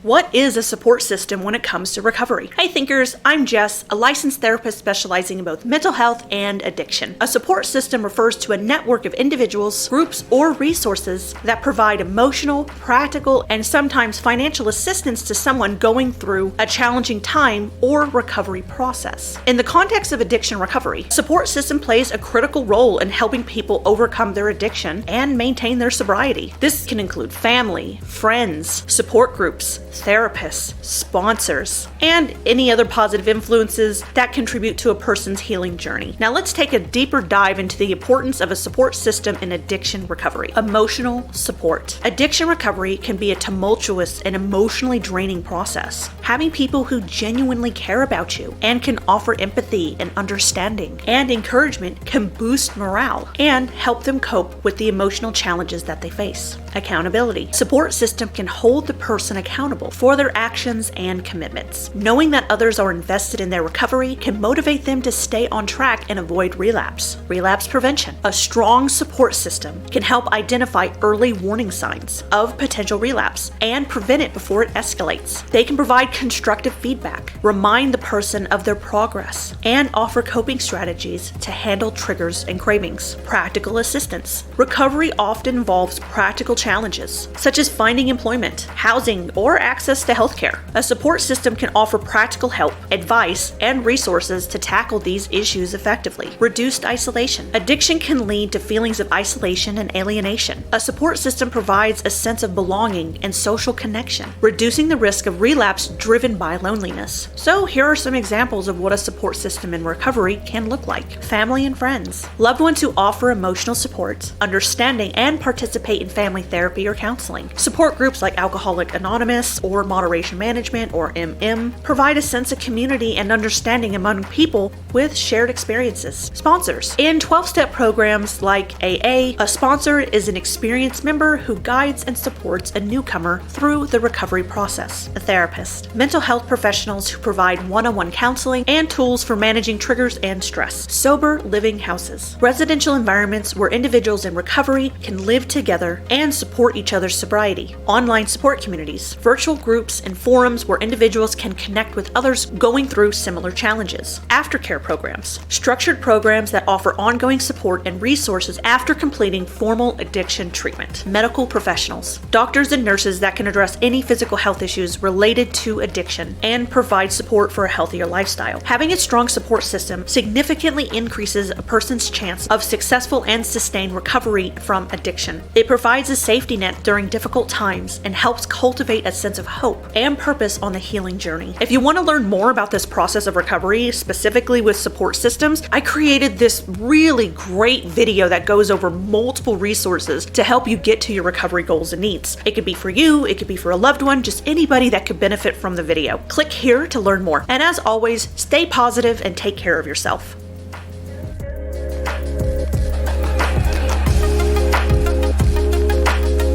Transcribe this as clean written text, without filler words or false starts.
What is a support system when it comes to recovery? Hey thinkers, I'm Jess, a licensed therapist specializing in both mental health and addiction. A support system refers to a network of individuals, groups, or resources that provide emotional, practical, and sometimes financial assistance to someone going through a challenging time or recovery process. In the context of addiction recovery, support system plays a critical role in helping people overcome their addiction and maintain their sobriety. This can include family, friends, support groups, therapists, sponsors, and any other positive influences that contribute to a person's healing journey. Now let's take a deeper dive into the importance of a support system in addiction recovery. Emotional support. Addiction recovery can be a tumultuous and emotionally draining process. Having people who genuinely care about you and can offer empathy and understanding and encouragement can boost morale and help them cope with the emotional challenges that they face. Accountability. Support system can hold the person accountable for their actions and commitments. Knowing that others are invested in their recovery can motivate them to stay on track and avoid relapse. Relapse prevention. A strong support system can help identify early warning signs of potential relapse and prevent it before it escalates. They can provide constructive feedback, remind the person of their progress, and offer coping strategies to handle triggers and cravings. Practical assistance. Recovery often involves practical challenges, such as finding employment, housing, or access to healthcare. A support system can offer practical help, advice, and resources to tackle these issues effectively. Reduced isolation. Addiction can lead to feelings of isolation and alienation. A support system provides a sense of belonging and social connection, reducing the risk of relapse driven by loneliness. So here are some examples of what a support system in recovery can look like. Family and friends. Loved ones who offer emotional support, understanding, and participate in family therapy or counseling. Support groups like Alcoholics Anonymous or Moderation Management or MM provide a sense of community and understanding among people with shared experiences. Sponsors. In 12-step programs like AA, a sponsor is an experienced member who guides and supports a newcomer through the recovery process. A therapist. Mental health professionals who provide one-on-one counseling and tools for managing triggers and stress. Sober living houses. Residential environments where individuals in recovery can live together and support each other's sobriety. Online support communities. Virtual groups and forums where individuals can connect with others going through similar challenges. Aftercare programs. Structured programs that offer ongoing support and resources after completing formal addiction treatment. Medical professionals. Doctors and nurses that can address any physical health issues related to addiction and provide support for a healthier lifestyle. Having a strong support system significantly increases a person's chance of successful and sustained recovery from addiction. It provides a safety net during difficult times and helps cultivate a sense of hope and purpose on the healing journey. If you want to learn more about this process of recovery, specifically with support systems, I created this really great video that goes over multiple resources to help you get to your recovery goals and needs. It could be for you, it could be for a loved one, just anybody that could benefit from the video. Click here to learn more. And as always, stay positive and take care of yourself.